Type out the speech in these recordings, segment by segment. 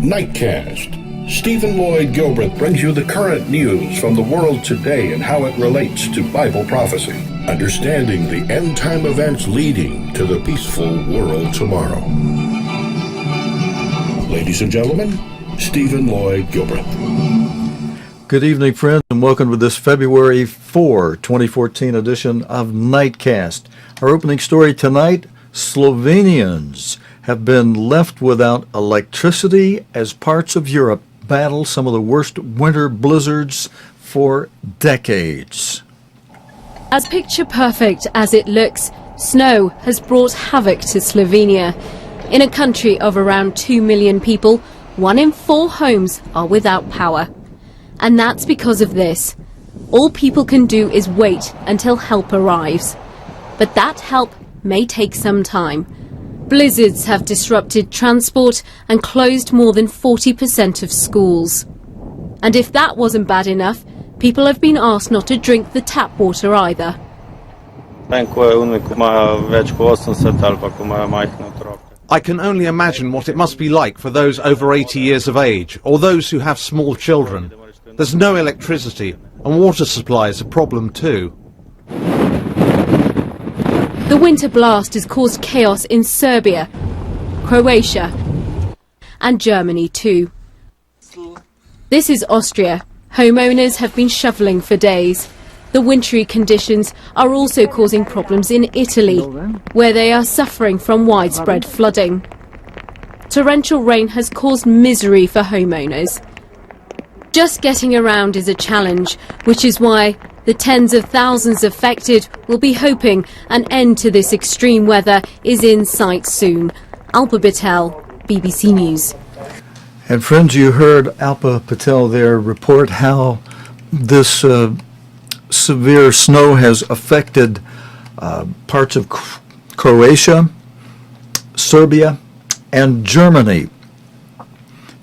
Nightcast. Stephen Lloyd Gilbreth brings you the current news from the world today and how it relates to Bible prophecy. Understanding the end-time events leading to the peaceful world tomorrow. Ladies and gentlemen, Stephen Lloyd Gilbreth. Good evening, friends, and welcome to this February 4, 2014 edition of Nightcast. Our opening story tonight, Slovenians have been left without electricity as parts of Europe battle some of the worst winter blizzards for decades. As picture perfect as it looks, snow has brought havoc to Slovenia. In a country of around 2 million people, 1 in 4 homes are without power. And that's because of this. All people can do is wait until help arrives. But that help may take some time. Blizzards have disrupted transport and closed more than 40% of schools. And if that wasn't bad enough, people have been asked not to drink the tap water either. I can only imagine what it must be like for those over 80 years of age, or those who have small children. There's no electricity, and water supply is a problem too. The winter blast has caused chaos in Serbia, Croatia, and Germany too. This is Austria. Homeowners have been shoveling for days. The wintry conditions are also causing problems in Italy, where they are suffering from widespread flooding. Torrential rain has caused misery for homeowners. Just getting around is a challenge, which is why the tens of thousands affected will be hoping an end to this extreme weather is in sight soon. Alpa Patel, BBC News. And friends, you heard Alpa Patel there report how this severe snow has affected parts of Croatia, Serbia, and Germany.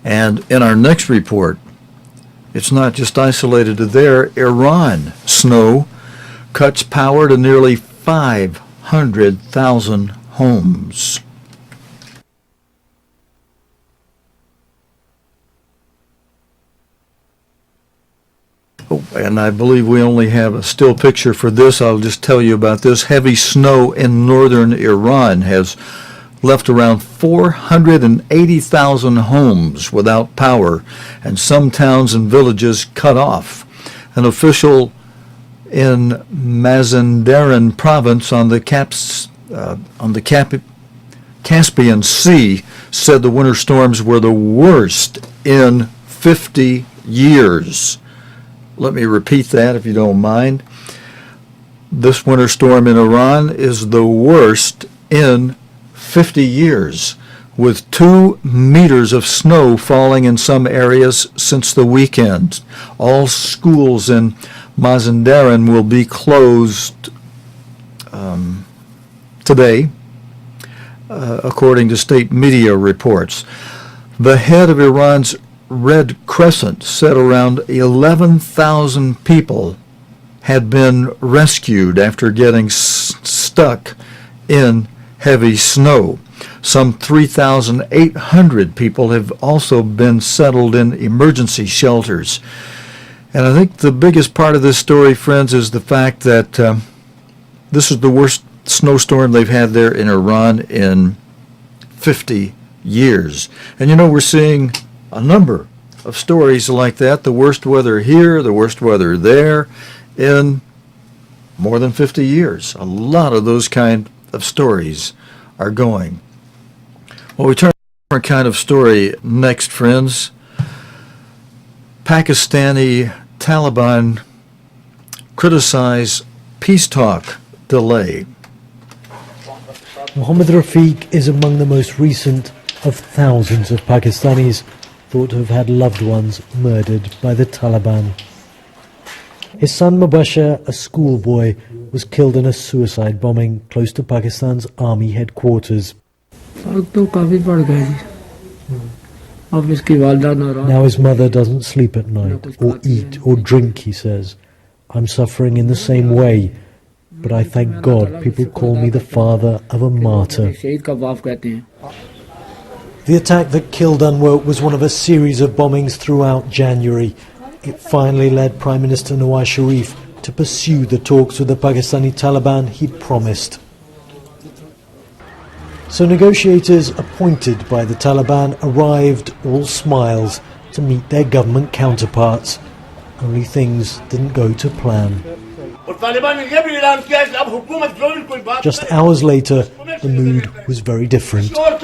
And in our next report, it's not just isolated to there. Iran snow cuts power to nearly 500,000 homes. Oh, and I believe we only have a still picture for this. I'll just tell you about this. Heavy snow in northern Iran has left around 480,000 homes without power and some towns and villages cut off. An official in Mazandaran province on the Caspian Sea said the winter storms were the worst in 50 years. Let me repeat that if you don't mind. This winter storm in Iran is the worst in 50 years, with 2 meters of snow falling in some areas since the weekend. All schools in Mazandaran will be closed today, according to state media reports. The head of Iran's Red Crescent said around 11,000 people had been rescued after getting stuck in heavy snow. Some 3,800 people have also been settled in emergency shelters. And I think the biggest part of this story, friends, is the fact that this is the worst snowstorm they've had there in Iran in 50 years. And you know, we're seeing a number of stories like that, the worst weather here, the worst weather there, in more than 50 years. A lot of those kind of stories are going. Well, we turn to a different kind of story next, friends. Pakistani Taliban criticize peace talk delay. Mohammed Rafiq is among the most recent of thousands of Pakistanis thought to have had loved ones murdered by the Taliban. His son Mubashir, a schoolboy, was killed in a suicide bombing close to Pakistan's army headquarters. Now his mother doesn't sleep at night, or eat, or drink, he says. I'm suffering in the same way, but I thank God people call me the father of a martyr. The attack that killed Anwar was one of a series of bombings throughout January. It finally led Prime Minister Nawaz Sharif to pursue the talks with the Pakistani Taliban he'd promised. So negotiators appointed by the Taliban arrived all smiles to meet their government counterparts. Only things didn't go to plan. Just hours later, the mood was very different. Well,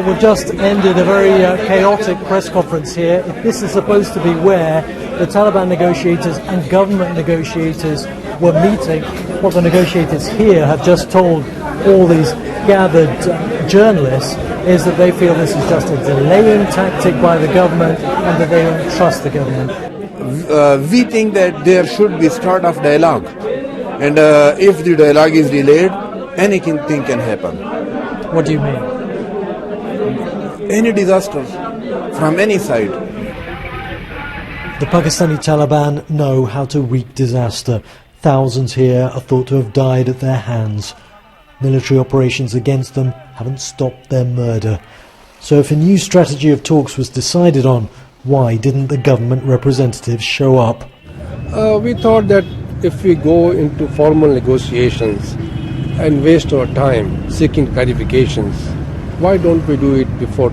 we've just ended a very chaotic press conference here. This is supposed to be where the Taliban negotiators and government negotiators were meeting. What the negotiators here have just told all these gathered journalists is that they feel this is just a delaying tactic by the government and that they don't trust the government. We think that there should be start of dialogue, and if the dialogue is delayed, anything can happen. What do you mean? Any disaster from any side. The Pakistani Taliban know how to wreak disaster. Thousands here are thought to have died at their hands. Military operations against them haven't stopped their murder. So if a new strategy of talks was decided on, why didn't the government representatives show up? We thought that if we go into formal negotiations and waste our time seeking clarifications, why don't we do it before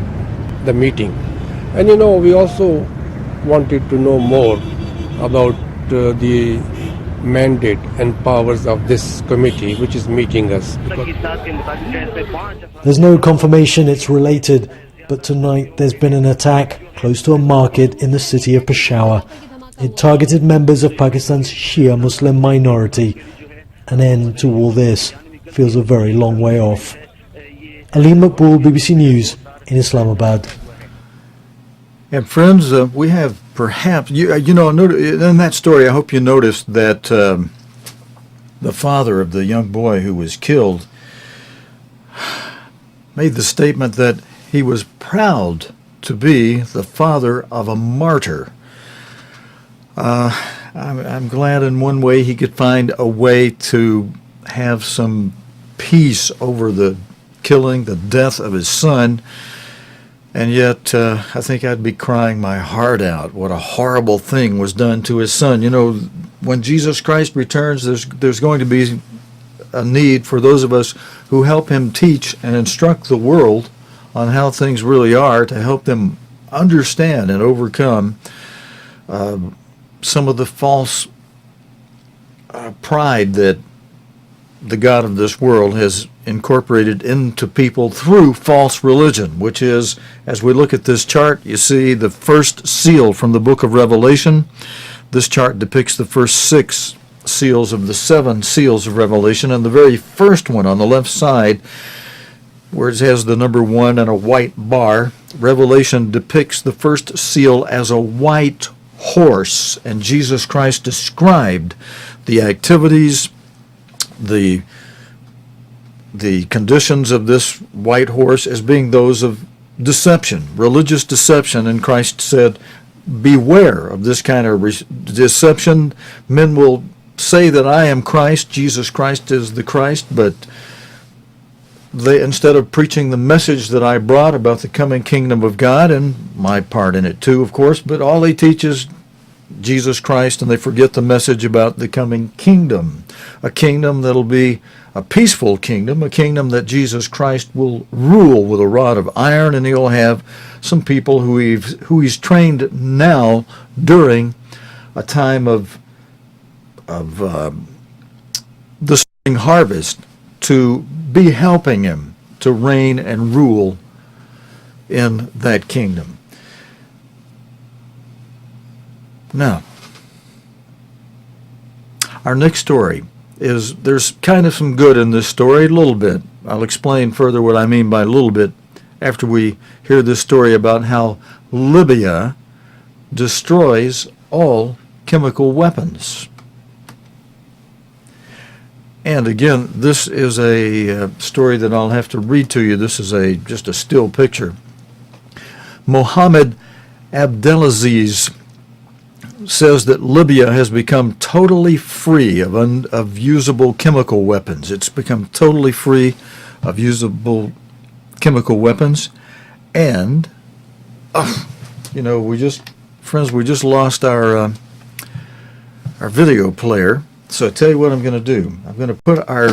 the meeting? And we also wanted to know more about the mandate and powers of this committee which is meeting us. There's no confirmation it's related, but tonight there's been an attack close to a market in the city of Peshawar. It targeted members of Pakistan's Shia Muslim minority. An end to all this feels a very long way off. Ali Maqbool, BBC News in Islamabad. And friends, we have perhaps, in that story, I hope you noticed that the father of the young boy who was killed made the statement that he was proud to be the father of a martyr. I'm glad in one way he could find a way to have some peace over the killing, the death of his son. And yet, I think I'd be crying my heart out. What a horrible thing was done to his son. When Jesus Christ returns, there's going to be a need for those of us who help him teach and instruct the world on how things really are, to help them understand and overcome some of the false pride that the God of this world has incorporated into people through false religion, which is, as we look at this chart, you see the first seal from the book of Revelation. This chart depicts the first 6 seals of the 7 seals of Revelation, and the very first one on the left side, where it has the number 1 and a white bar, Revelation depicts the first seal as a white horse, and Jesus Christ described the activities, the conditions of this white horse as being those of deception, religious deception, and Christ said, beware of this kind of deception. Men will say that I am Christ, Jesus Christ is the Christ, but they, instead of preaching the message that I brought about the coming kingdom of God, and my part in it too, of course, but all they teach is Jesus Christ, and they forget the message about the coming kingdom, a kingdom that'll be a peaceful kingdom, a kingdom that Jesus Christ will rule with a rod of iron, and he'll have some people who he's trained now during a time of the spring harvest to be helping him to reign and rule in that kingdom. Now, our next story is, there's kind of some good in this story, a little bit. I'll explain further what I mean by a little bit after we hear this story about how Libya destroys all chemical weapons. And again, this is a story that I'll have to read to you. This is just a still picture. Mohammed Abdelaziz says that Libya has become totally free of usable chemical weapons. It's become totally free of usable chemical weapons. And, we just lost our video player. So I tell you what I'm going to do. I'm going to put our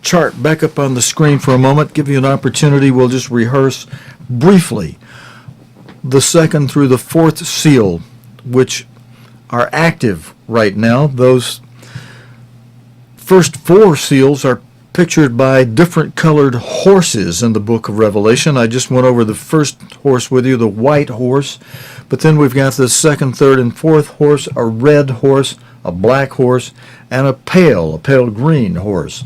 chart back up on the screen for a moment, give you an opportunity. We'll just rehearse briefly the second through the fourth seal, which are active right now. Those first four seals are pictured by different colored horses in the book of Revelation. I just went over the first horse with you, the white horse, but then we've got the second, third, and fourth horse, a red horse, a black horse, and a pale green horse.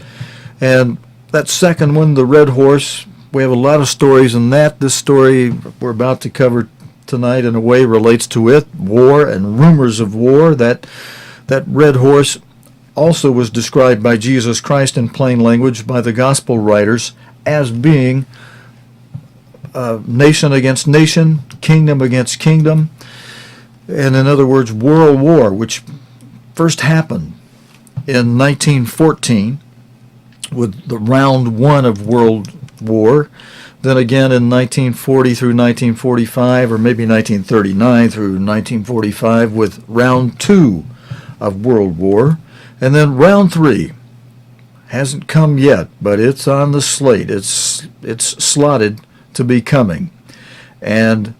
And that second one, the red horse, we have a lot of stories in that. This story we're about to cover tonight in a way relates to it, war and rumors of war. That red horse also was described by Jesus Christ in plain language by the gospel writers as being nation against nation, kingdom against kingdom, and in other words, world war, which first happened in 1914 with the round one of World War, then again in 1940 through 1945, or maybe 1939 through 1945 with round two of World War, and then round three hasn't come yet, but it's on the slate. It's slotted to be coming. And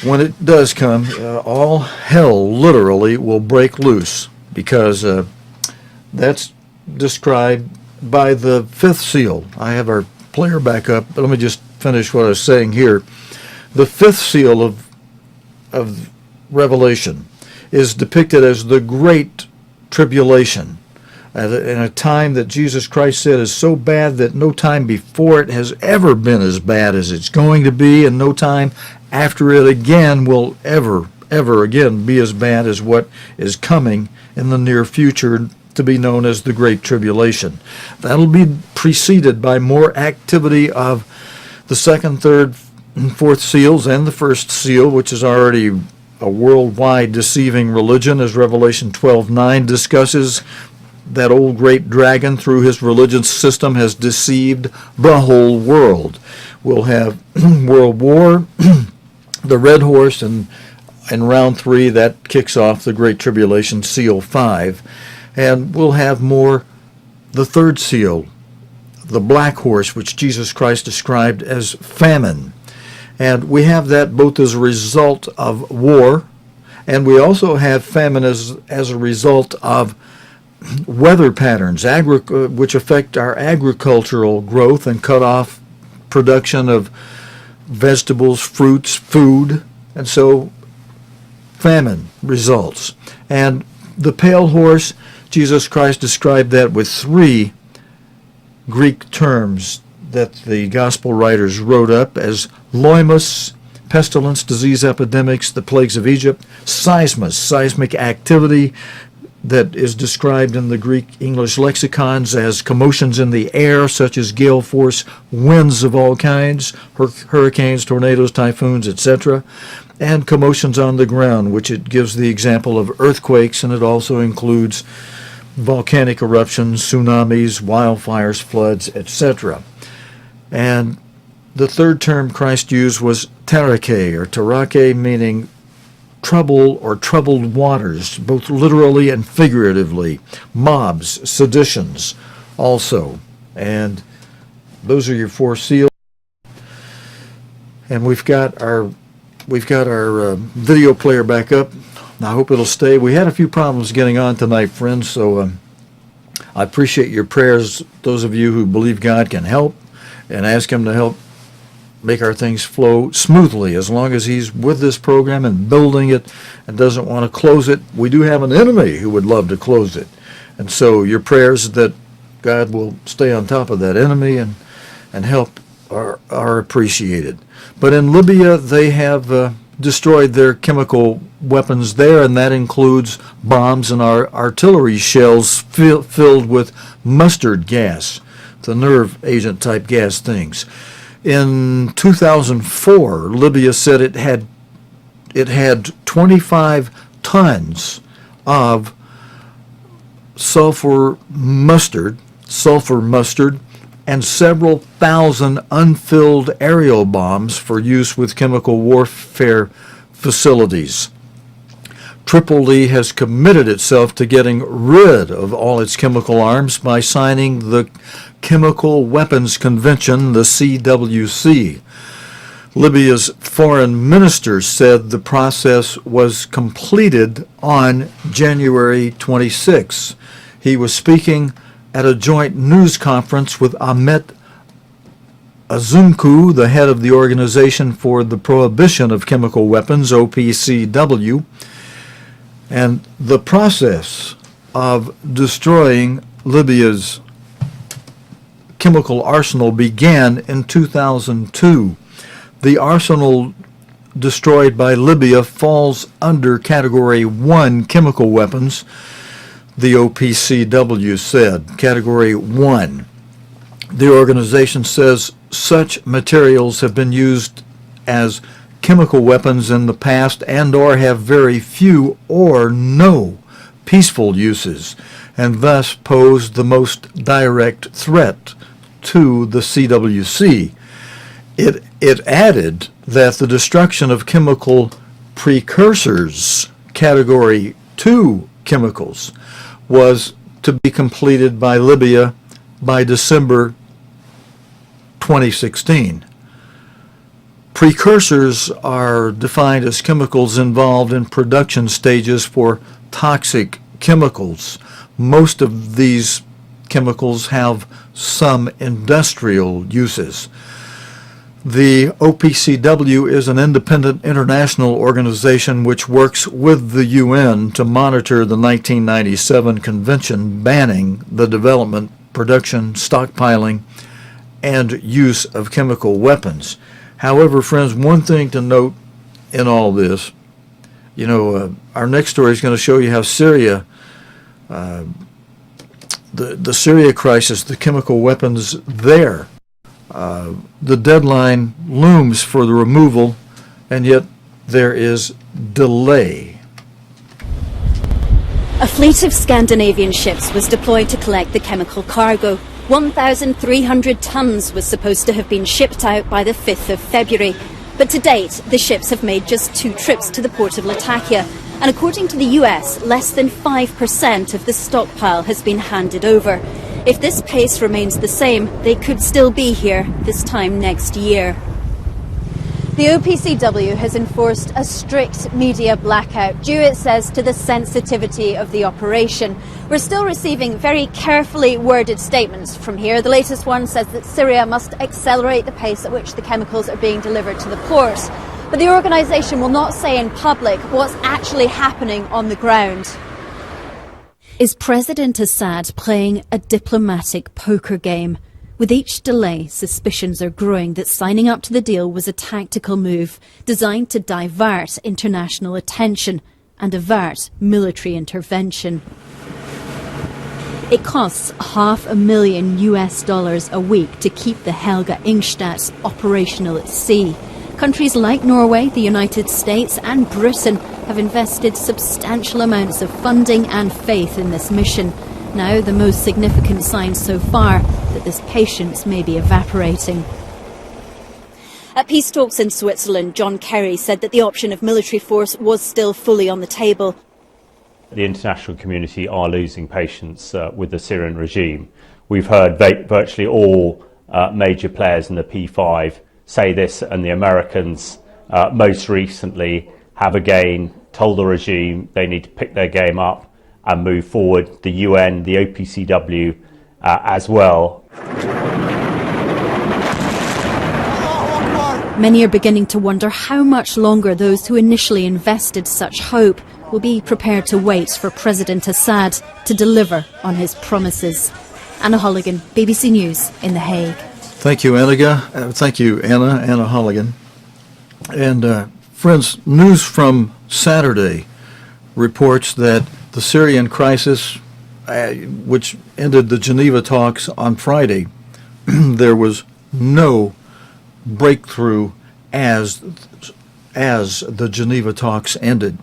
when it does come, all hell literally will break loose, because that's described by the fifth seal. I have our player back up, but let me just finish what I was saying here. The fifth seal of Revelation is depicted as the Great Tribulation, in a time that Jesus Christ said is so bad that no time before it has ever been as bad as it's going to be, and no time after it again will ever again be as bad as what is coming in the near future, to be known as the Great Tribulation. That'll be preceded by more activity of the second, third, and fourth seals, and the first seal, which is already a worldwide deceiving religion, as Revelation 12:9 discusses. That old great dragon, through his religious system, has deceived the whole world. We'll have World War, the red horse, and round three, that kicks off the Great Tribulation, seal 5. And we'll have more, the third seal, the black horse, which Jesus Christ described as famine. And we have that both as a result of war, and we also have famine as a result of weather patterns, which affect our agricultural growth and cut off production of vegetables, fruits, food, and so famine results. And the pale horse, Jesus Christ described that with 3 Greek terms that the gospel writers wrote up as loimos, pestilence, disease epidemics, the plagues of Egypt, seismos, seismic activity, that is described in the Greek English lexicons as commotions in the air, such as gale force winds of all kinds, hurricanes, tornadoes, typhoons, etc., and commotions on the ground, which it gives the example of earthquakes, and it also includes volcanic eruptions, tsunamis, wildfires, floods, etc. And the third term Christ used was terake, or terake, meaning trouble or troubled waters, both literally and figuratively. Mobs, seditions also. And those are your 4 seals. And we've got our video player back up. I hope it'll stay. We had a few problems getting on tonight, friends, so I appreciate your prayers, those of you who believe God can help, and ask him to help make our things flow smoothly. As long as he's with this program and building it and doesn't want to close it, we do have an enemy who would love to close it. And so your prayers that God will stay on top of that enemy and help are appreciated. But in Libya, they have destroyed their chemical weapons there, and that includes bombs and artillery shells filled with mustard gas, the nerve agent type gas things. In 2004, Libya said it had 25 tons of sulfur mustard and several thousand unfilled aerial bombs for use with chemical warfare facilities. Tripoli has committed itself to getting rid of all its chemical arms by signing the Chemical Weapons Convention, the CWC. Libya's foreign minister said the process was completed on January 26. He was speaking at a joint news conference with Ahmet Azumku, the head of the Organization for the Prohibition of Chemical Weapons, OPCW, and the process of destroying Libya's chemical arsenal began in 2002. The arsenal destroyed by Libya falls under Category 1 chemical weapons, the OPCW said. Category 1. The organization says such materials have been used as chemical weapons in the past and or have very few or no peaceful uses, and thus pose the most direct threat to the CWC. It added that the destruction of chemical precursors, Category 2 chemicals, was to be completed by Libya by December 2016. Precursors are defined as chemicals involved in production stages for toxic chemicals. Most of these chemicals have some industrial uses. The OPCW is an independent international organization which works with the UN to monitor the 1997 convention banning the development, production, stockpiling, and use of chemical weapons. However, friends, one thing to note in all this, our next story is going to show you how Syria, the Syria crisis, the chemical weapons there, the deadline looms for the removal, and yet there is delay. A fleet of Scandinavian ships was deployed to collect the chemical cargo. 1,300 tons was supposed to have been shipped out by the 5th of February. But to date, the ships have made just 2 trips to the port of Latakia. And according to the US, less than 5% of the stockpile has been handed over. If this pace remains the same, they could still be here this time next year. The OPCW has enforced a strict media blackout due, it says, to the sensitivity of the operation. We're still receiving very carefully worded statements from here. The latest one says that Syria must accelerate the pace at which the chemicals are being delivered to the port. But the organisation will not say in public what's actually happening on the ground. Is President Assad playing a diplomatic poker game? With each delay, suspicions are growing that signing up to the deal was a tactical move designed to divert international attention and avert military intervention. It costs $500,000 US a week to keep the Helga Ingstad operational at sea. Countries like Norway, the United States and Britain have invested substantial amounts of funding and faith in this mission. Now, the most significant signs so far that this patience may be evaporating. At peace talks in Switzerland, John Kerry said that the option of military force was still fully on the table. The international community are losing patience with the Syrian regime. We've heard virtually all major players in the P5 say this, and the Americans most recently have again told the regime they need to pick their game up and move forward. The UN, the OPCW as well. Many are beginning to wonder how much longer those who initially invested such hope will be prepared to wait for President Assad to deliver on his promises. Anna Holligan, BBC News in The Hague. Thank you, Anna. Thank you, Anna Holligan. And friends, news from Saturday reports that the Syrian crisis, which ended the Geneva talks on Friday, there was no breakthrough as the Geneva talks ended.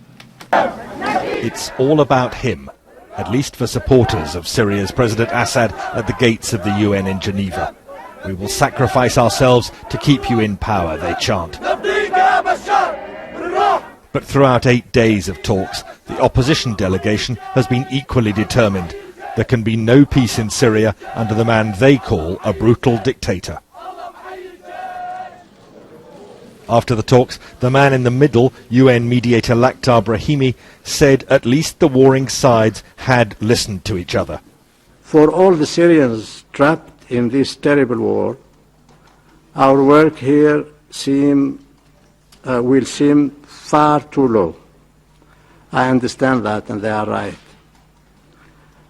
It's all about him, at least for supporters of Syria's President Assad at the gates of the UN in Geneva. We will sacrifice ourselves to keep you in power, they chant. But throughout 8 days of talks, the opposition delegation has been equally determined. There can be no peace in Syria under the man they call a brutal dictator. After the talks, the man in the middle, UN mediator Lakhdar Brahimi, said at least the warring sides had listened to each other. For all the Syrians trapped in this terrible war, our work here will seem far too low. I understand that, and they are right.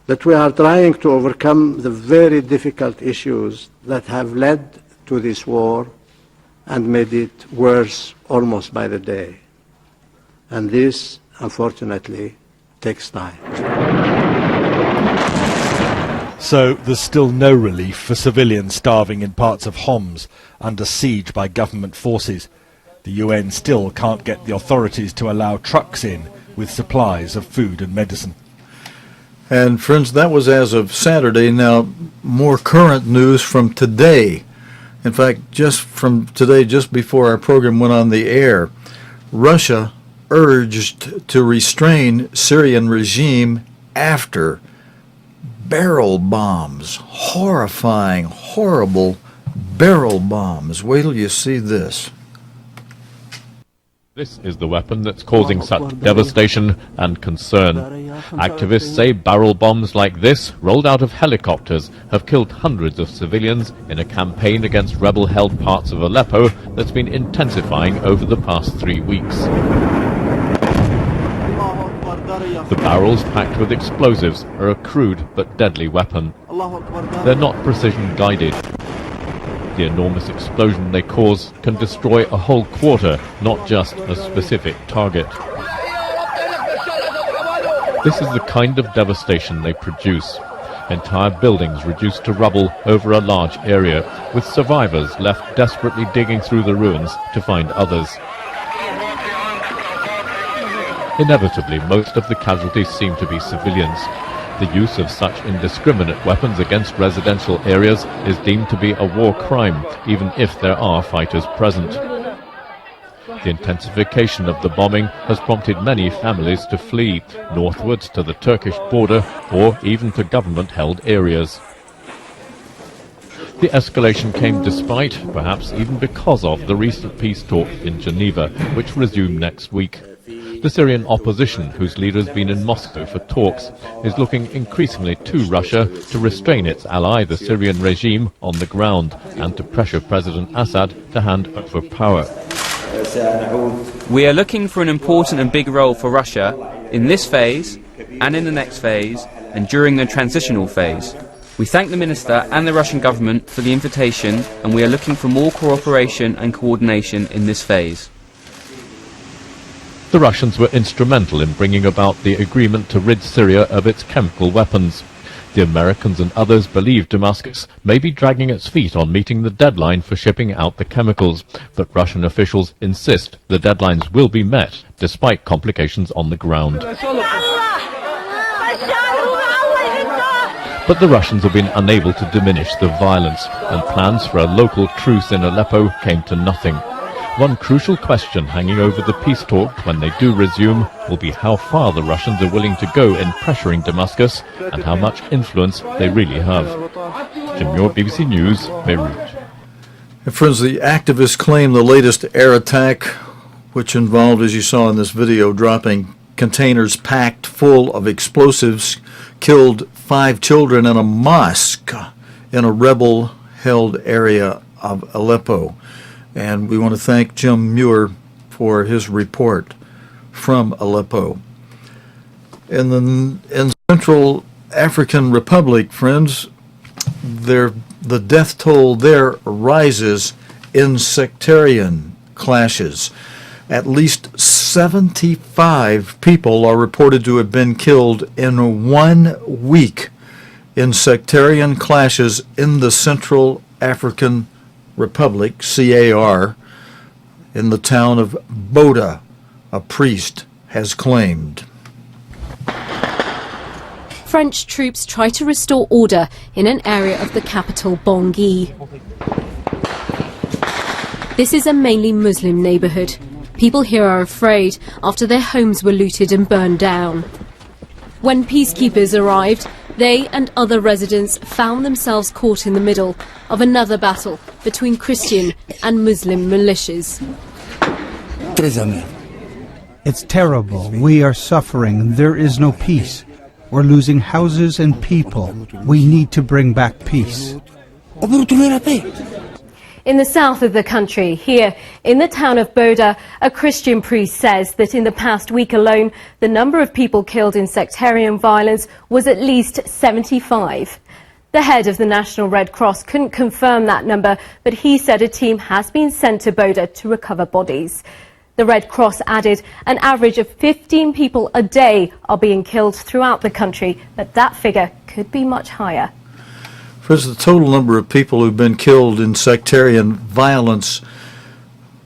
That we are trying to overcome the very difficult issues that have led to this war and made it worse almost by the day. And this, unfortunately, takes time. So there's still no relief for civilians starving in parts of Homs under siege by government forces. The UN still can't get the authorities to allow trucks in with supplies of food and medicine. And friends, that was as of Saturday. Now, more current news from today. In fact, just from today, just before our program went on the air, Russia urged to restrain Syrian regime after barrel bombs, horrifying, horrible barrel bombs. Wait till you see this. This is the weapon that's causing such devastation and concern. Activists say barrel bombs like this, rolled out of helicopters, have killed hundreds of civilians in a campaign against rebel-held parts of Aleppo that's been intensifying over the past 3 weeks. The barrels, packed with explosives, are a crude but deadly weapon. They're not precision-guided. The enormous explosion they cause can destroy a whole quarter, not just a specific target. This is the kind of devastation they produce. Entire buildings reduced to rubble over a large area, with survivors left desperately digging through the ruins to find others. Inevitably, most of the casualties seem to be civilians. The use of such indiscriminate weapons against residential areas is deemed to be a war crime, even if there are fighters present. The intensification of the bombing has prompted many families to flee northwards to the Turkish border or even to government-held areas. The escalation came despite, perhaps even because of, the recent peace talks in Geneva, which resume next week. The Syrian opposition, whose leader has been in Moscow for talks, is looking increasingly to Russia to restrain its ally, the Syrian regime, on the ground and to pressure President Assad to hand over power. We are looking for an important and big role for Russia in this phase and in the next phase and during the transitional phase. We thank the Minister and the Russian government for the invitation, and we are looking for more cooperation and coordination in this phase. The Russians were instrumental in bringing about the agreement to rid Syria of its chemical weapons. The Americans and others believe Damascus may be dragging its feet on meeting the deadline for shipping out the chemicals, but Russian officials insist the deadlines will be met, despite complications on the ground. But the Russians have been unable to diminish the violence, and plans for a local truce in Aleppo came to nothing. One crucial question hanging over the peace talks when they do resume will be how far the Russians are willing to go in pressuring Damascus and how much influence they really have. Jim Muir, BBC News, Beirut. And friends, the activists claim the latest air attack, which involved, as you saw in this video, dropping containers packed full of explosives, killed 5 children in a mosque in a rebel-held area of Aleppo. And we want to thank Jim Muir for his report from Aleppo. In Central African Republic, friends, the death toll there rises in sectarian clashes. At least 75 people are reported to have been killed in 1 week in sectarian clashes in the Central African Republic, CAR, in the town of Boda, a priest has claimed. French troops try to restore order in an area of the capital, Bangui. This is a mainly Muslim neighbourhood. People here are afraid after their homes were looted and burned down. When peacekeepers arrived, they and other residents found themselves caught in the middle of another battle between Christian and Muslim militias. It's terrible. We are suffering. There is no peace. We're losing houses and people. We need to bring back peace. In the south of the country, here in the town of Boda, a Christian priest says that in the past week alone, the number of people killed in sectarian violence was at least 75. The head of the National Red Cross couldn't confirm that number, but he said a team has been sent to Boda to recover bodies. The Red Cross added an average of 15 people a day are being killed throughout the country, but that figure could be much higher. First, the total number of people who've been killed in sectarian violence,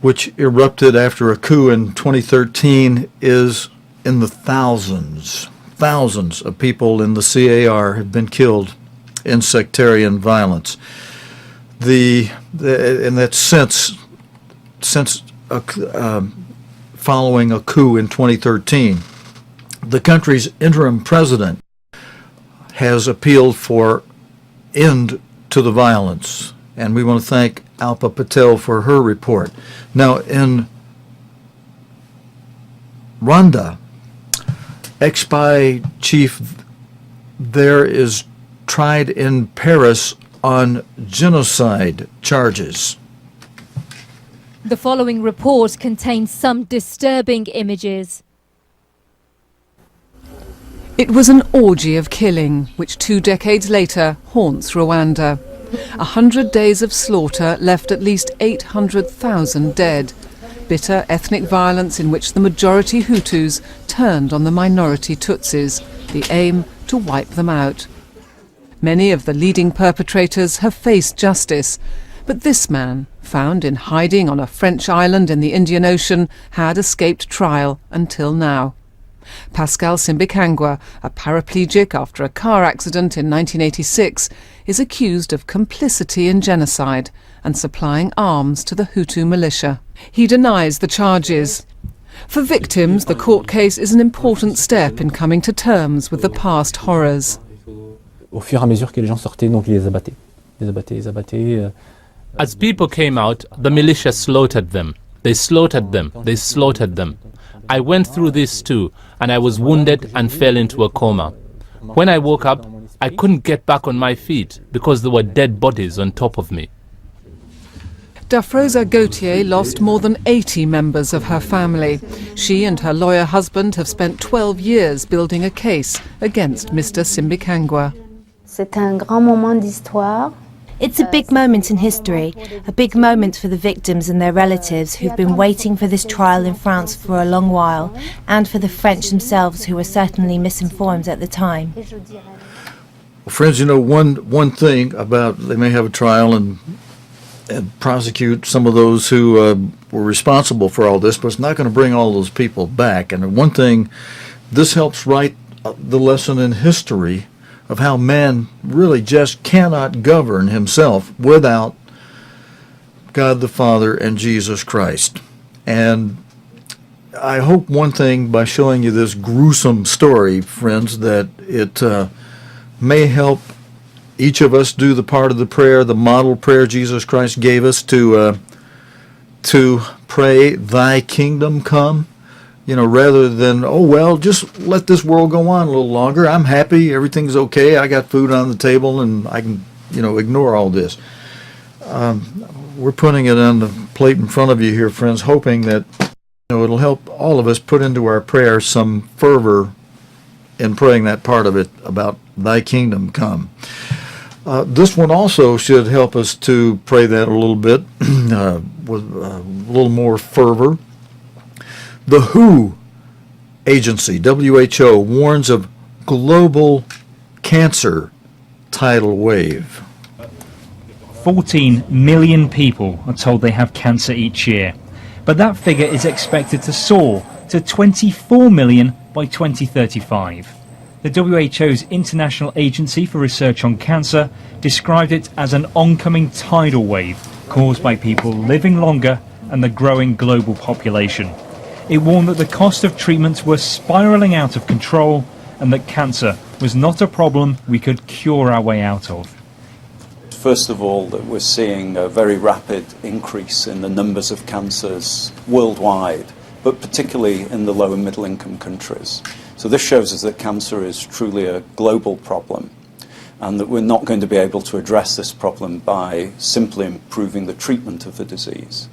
which erupted after a coup in 2013, is in the thousands. Thousands of people in the CAR have been killed in sectarian violence. And that's since following a coup in 2013. The country's interim president has appealed for end to the violence, and we want to thank Alpa Patel for her report. Now, in Rwanda, ex-spy chief there is tried in Paris on genocide charges. The following report contains some disturbing images. It was an orgy of killing, which 2 decades later haunts Rwanda. 100 days of slaughter left at least 800,000 dead. Bitter ethnic violence in which the majority Hutus turned on the minority Tutsis, the aim to wipe them out. Many of the leading perpetrators have faced justice, but this man, found in hiding on a French island in the Indian Ocean, had escaped trial until now. Pascal Simbikangwa, a paraplegic after a car accident in 1986, is accused of complicity in genocide and supplying arms to the Hutu militia. He denies the charges. For victims, the court case is an important step in coming to terms with the past horrors. As people came out, the militia slaughtered them. They slaughtered them. They slaughtered them. I went through this too, and I was wounded and fell into a coma. When I woke up, I couldn't get back on my feet because there were dead bodies on top of me. Dafrosa Gautier lost more than 80 members of her family. She and her lawyer husband have spent 12 years building a case against Mr. Simbikangwa. C'est un grand moment d'histoire. It's a big moment in history, a big moment for the victims and their relatives who've been waiting for this trial in France for a long while, and for the French themselves who were certainly misinformed at the time. Well, friends, you know, one thing about they may have a trial and prosecute some of those who were responsible for all this, but it's not going to bring all those people back. And one thing, this helps write the lesson in history of how man really just cannot govern himself without God the Father and Jesus Christ. And I hope one thing by showing you this gruesome story, friends, that it may help each of us do the part of the prayer, the model prayer Jesus Christ gave us to pray, "Thy kingdom come." You know, rather than, oh, well, just let this world go on a little longer. I'm happy. Everything's okay. I got food on the table and I can, ignore all this. We're putting it on the plate in front of you here, friends, hoping that, it'll help all of us put into our prayer some fervor in praying that part of it about thy kingdom come. This one also should help us to pray that a little bit with a little more fervor. The WHO agency, WHO, warns of global cancer tidal wave. 14 million people are told they have cancer each year, but that figure is expected to soar to 24 million by 2035. The WHO's International Agency for Research on Cancer described it as an oncoming tidal wave caused by people living longer and the growing global population. It warned that the cost of treatments were spiralling out of control and that cancer was not a problem we could cure our way out of. First of all, that we're seeing a very rapid increase in the numbers of cancers worldwide, but particularly in the low and middle income countries. So this shows us that cancer is truly a global problem and that we're not going to be able to address this problem by simply improving the treatment of the disease.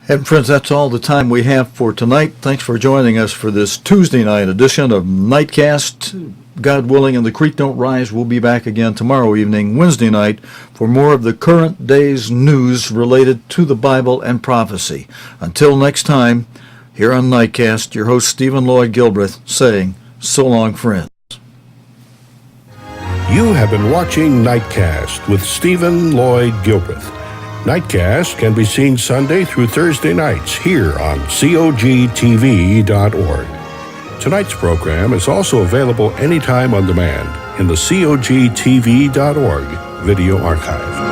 And friends, that's all the time we have for tonight. Thanks for joining us for this Tuesday night edition of Nightcast. God willing and the creek don't rise, we'll be back again tomorrow evening, Wednesday night, for more of the current day's news related to the Bible and prophecy. Until next time, here on Nightcast, your host Stephen Lloyd Gilbreth saying, so long, friends. You have been watching Nightcast with Stephen Lloyd Gilbreth. Nightcast can be seen Sunday through Thursday nights here on cogtv.org. Tonight's program is also available anytime on demand in the cogtv.org video archive.